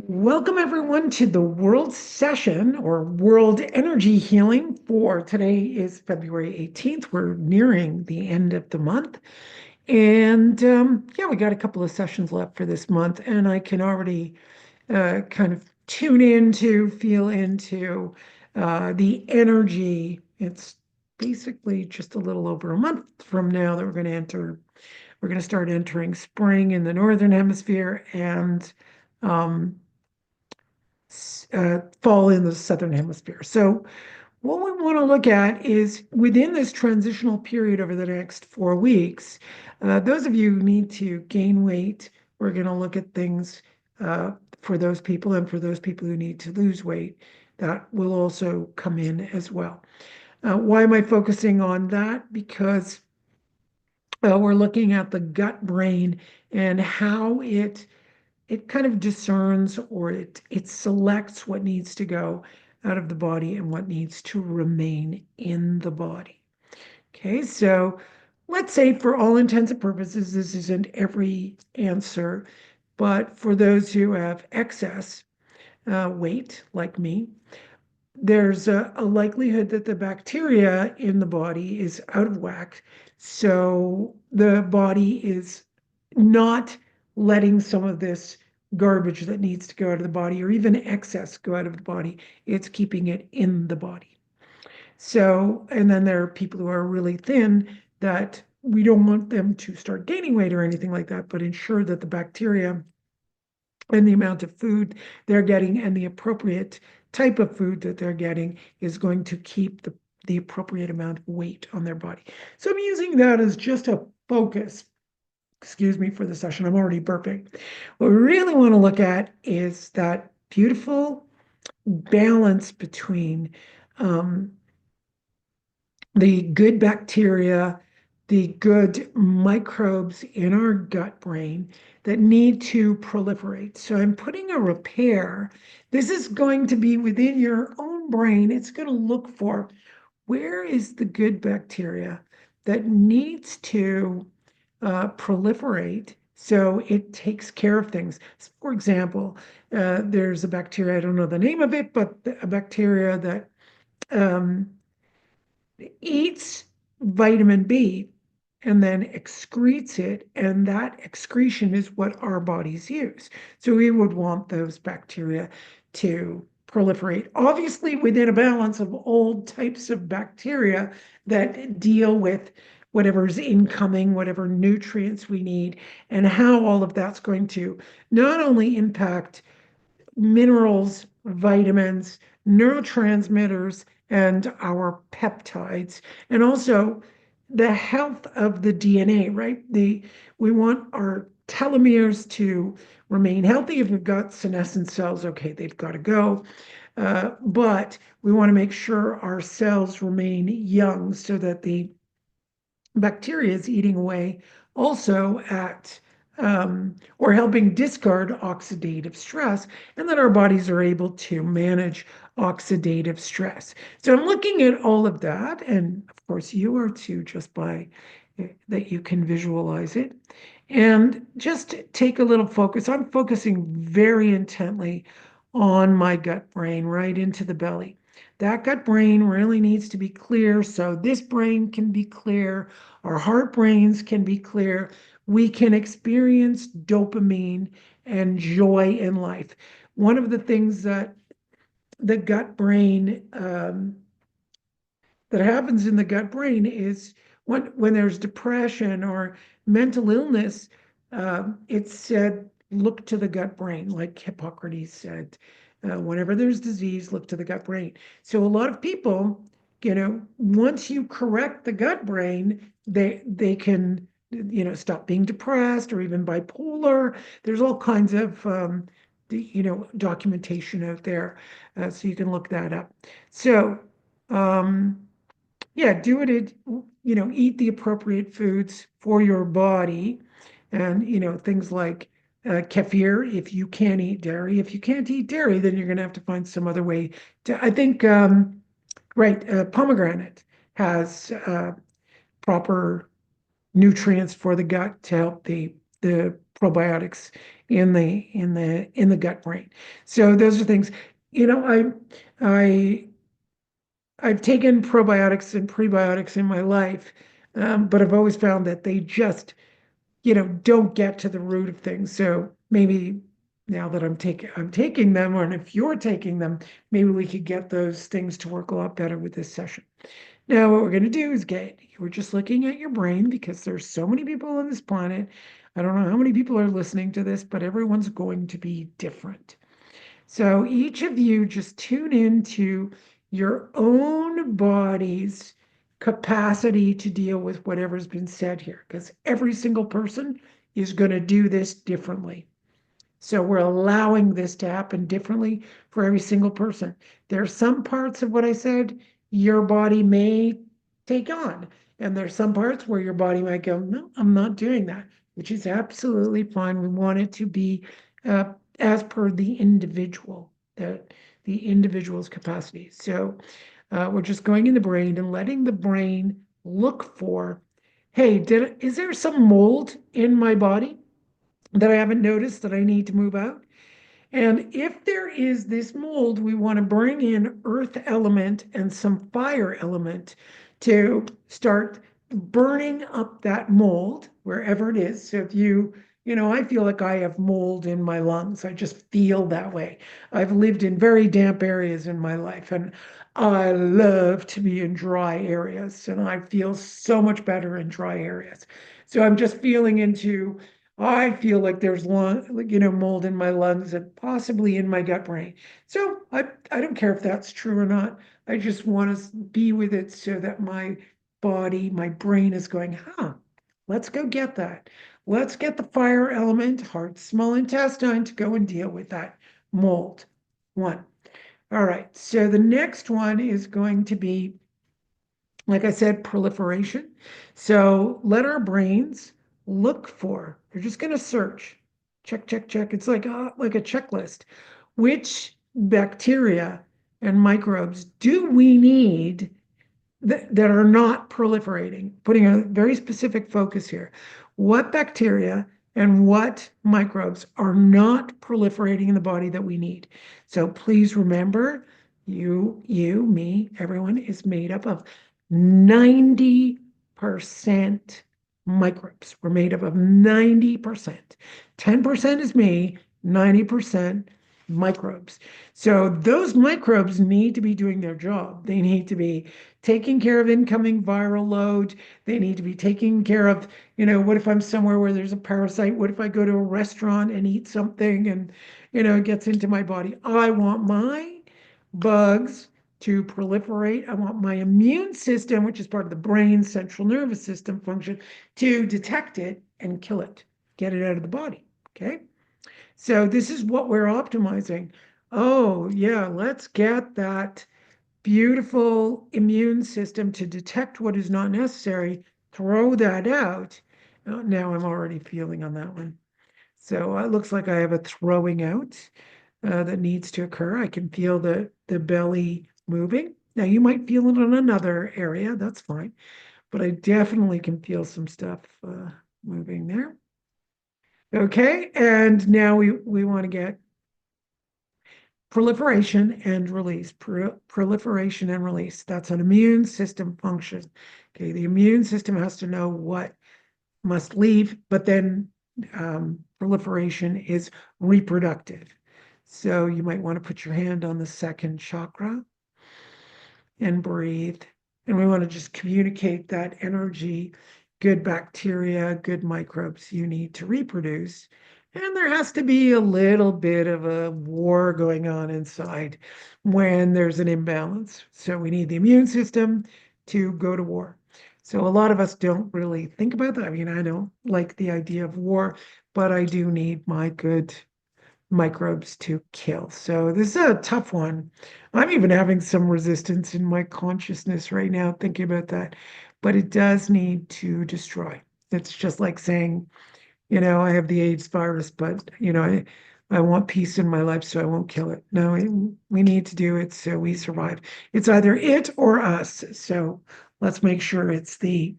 Welcome, everyone, to the World Session or World Energy Healing for today is February 18th. We're nearing the end of the month. And yeah, we got a couple of sessions left for this month, and I can already kind of tune into, feel into the energy. It's basically just a little over a month from now that we're going to start entering spring in the Northern Hemisphere and um, fall in the southern hemisphere. So what we want to look at is within this transitional period over the next 4 weeks, those of you who need to gain weight, we're going to look at things for those people, and for those people who need to lose weight, that will also come in as well. Why am I focusing on that? Because we're looking at the gut brain and how it kind of discerns, or it selects what needs to go out of the body and what needs to remain in the body. Okay, so let's say for all intents and purposes, this isn't every answer, but for those who have excess weight, like me, there's a likelihood that the bacteria in the body is out of whack. So the body is not letting some of this garbage that needs to go out of the body, or even excess, go out of the body. It's keeping it in the body. So, and then there are people who are really thin that we don't want them to start gaining weight or anything like that, but ensure that the bacteria and the amount of food they're getting and the appropriate type of food that they're getting is going to keep the appropriate amount of weight on their body. So I'm using that as just a focus, excuse me for the session, I'm already burping. What we really want to look at is that beautiful balance between um, the good bacteria, the good microbes in our gut brain that need to proliferate. So I'm putting a repair. This is going to be within your own brain. It's going to look for where is the good bacteria that needs to proliferate so it takes care of things. For example, there's a bacteria, I don't know the name of it, but a bacteria that um, eats vitamin B and then excretes it, and that excretion is what our bodies use. So we would want those bacteria to proliferate, obviously within a balance of old types of bacteria that deal with whatever's incoming, whatever nutrients we need, and how all of that's going to not only impact minerals, vitamins, neurotransmitters, and our peptides, and also the health of the DNA, right? We want our telomeres to remain healthy. If we've got senescent cells, okay, they've got to go. But we want to make sure our cells remain young so that the bacteria is eating away also at or helping discard oxidative stress, and that our bodies are able to manage oxidative stress. So I'm looking at all of that, and of course you are too, just by that you can visualize it. And just take a little focus. I'm focusing very intently on my gut brain, right into the belly. That gut brain really needs to be clear so this brain can be clear, our heart brains can be clear, we can experience dopamine and joy in life. One of the things that the gut brain that happens in the gut brain is when there's depression or mental illness, it's said, look to the gut brain, like Hippocrates said. Whenever there's disease, look to the gut brain. So a lot of people, once you correct the gut brain, they can, stop being depressed or even bipolar. There's all kinds of documentation out there, so you can look that up. So um, yeah, do it, eat the appropriate foods for your body. And, things like kefir, if you can't eat dairy. If you can't eat dairy, then you're going to have to find some other way to, I think, right, pomegranate has proper nutrients for the gut to help the the probiotics in the gut brain. So those are things, you know, I I've taken probiotics and prebiotics in my life, but I've always found that they just, don't get to the root of things. So maybe now that I'm taking them, or if you're taking them, maybe we could get those things to work a lot better with this session. Now, what we're going to do is we're just looking at your brain because there's so many people on this planet. I don't know how many people are listening to this, but everyone's going to be different. So each of you just tune into your own body's capacity to deal with whatever's been said here, because every single person is going to do this differently. So we're allowing this to happen differently for every single person. There are some parts of what I said your body may take on, and there's some parts where your body might go, no, I'm not doing that, which is absolutely fine. We want it to be uh, as per the individual, the individual's capacity. So we're just going in the brain and letting the brain look for, hey, is there some mold in my body that I haven't noticed that I need to move out? And if there is this mold, we want to bring in earth element and some fire element to start burning up that mold wherever it is. So if I feel like I have mold in my lungs. I just feel that way. I've lived in very damp areas in my life, and I love to be in dry areas, and I feel so much better in dry areas. So I'm just feeling into I feel like there's mold in my lungs and possibly in my gut brain. So I don't care if that's true or not. I just want to be with it so that my body, my brain is going, let's go get that. Let's get the fire element, heart, small intestine to go and deal with that mold. One. All right. So the next one is going to be, like I said, proliferation. So let our brains look for, they're just going to search, check, check, check. It's like a checklist. Which bacteria and microbes do we need that are not proliferating? Putting a very specific focus here. What bacteria and what microbes are not proliferating in the body that we need? So please remember, me, everyone is made up of 90% microbes. We're made up of 90%. 10% is me, 90% microbes. So those microbes need to be doing their job. They need to be taking care of incoming viral load. They need to be taking care of, what if I'm somewhere where there's a parasite? What if I go to a restaurant and eat something and, it gets into my body? I want my bugs to proliferate. I want my immune system, which is part of the brain central nervous system function, to detect it and kill it, get it out of the body. Okay. So this is what we're optimizing. Oh, yeah, let's get that beautiful immune system to detect what is not necessary, throw that out. Oh, now I'm already feeling on that one. So it looks like I have a throwing out that needs to occur. I can feel the belly moving. Now you might feel it in another area, that's fine. But I definitely can feel some stuff moving there. Okay, and now we want to get proliferation and release. Proliferation and release. That's an immune system function. Okay, the immune system has to know what must leave, but then proliferation is reproductive. So you might want to put your hand on the second chakra and breathe. And we want to just communicate that energy, good bacteria, good microbes you need to reproduce. And there has to be a little bit of a war going on inside when there's an imbalance. So we need the immune system to go to war. So a lot of us don't really think about that. I mean, I don't like the idea of war, but I do need my good microbes to kill. So this is a tough one. I'm even having some resistance in my consciousness right now thinking about that, but it does need to destroy. It's just like saying, I have the AIDS virus, but I want peace in my life, so I won't kill it. No, we need to do it so we survive. It's either it or us. So let's make sure it's the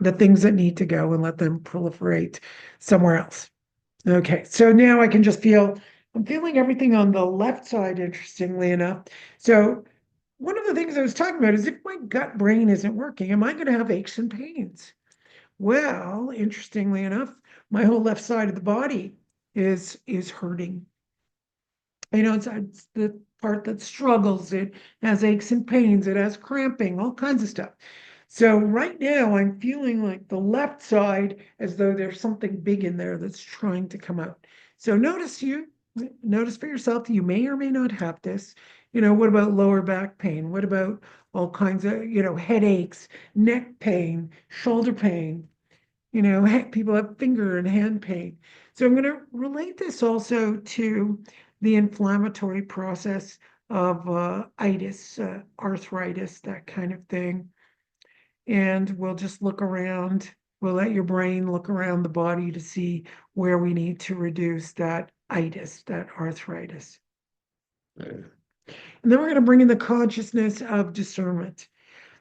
the things that need to go and let them proliferate somewhere else. Okay, so now I can just feel, I'm feeling everything on the left side, interestingly enough. So one of the things I was talking about is if my gut brain isn't working, am I going to have aches and pains? Well, interestingly enough, my whole left side of the body is hurting. It's the part that struggles. It has aches and pains. It has cramping, all kinds of stuff. So right now I'm feeling like the left side as though there's something big in there that's trying to come out. So notice for yourself that you may or may not have this. What about lower back pain? What about all kinds of, headaches, neck pain, shoulder pain? People have finger and hand pain. So I'm going to relate this also to the inflammatory process of itis, arthritis, that kind of thing. And we'll just look around. We'll let your brain look around the body to see where we need to reduce that itis, that arthritis. And then we're going to bring in the consciousness of discernment.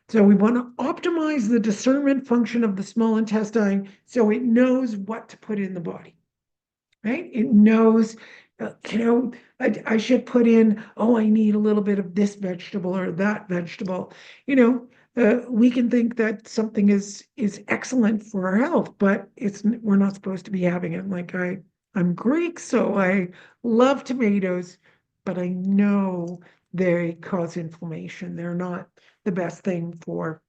So we want to optimize the discernment function of the small intestine so it knows what to put in the body, right? It knows, I should put in, oh, I need a little bit of this vegetable or that vegetable. We can think that something is excellent for our health, but we're not supposed to be having it. Like I'm Greek, so I love tomatoes, but I know they cause inflammation. They're not the best thing for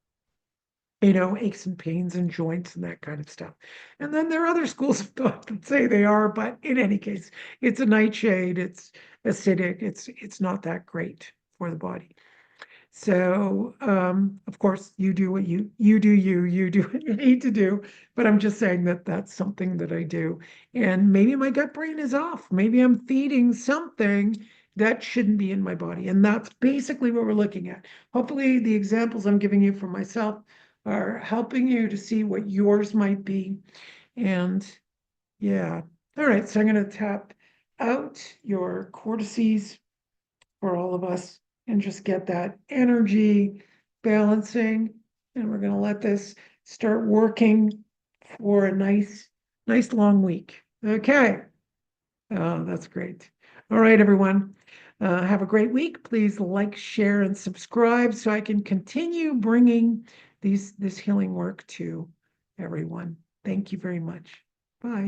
aches and pains and joints and that kind of stuff. And then there are other schools of thought that say they are, but in any case, it's a nightshade, it's acidic, it's not that great for the body. So, of course, you do what you do you do what you need to do. But I'm just saying that that's something that I do. And maybe my gut brain is off. Maybe I'm feeding something that shouldn't be in my body. And that's basically what we're looking at. Hopefully, the examples I'm giving you for myself are helping you to see what yours might be. And yeah. All right. So I'm going to tap out your cortices for all of us and just get that energy balancing. And we're going to let this start working for a nice long week. Okay. Oh, that's great. All right, everyone. Have a great week. Please like, share, and subscribe so I can continue bringing this healing work to everyone. Thank you very much. Bye.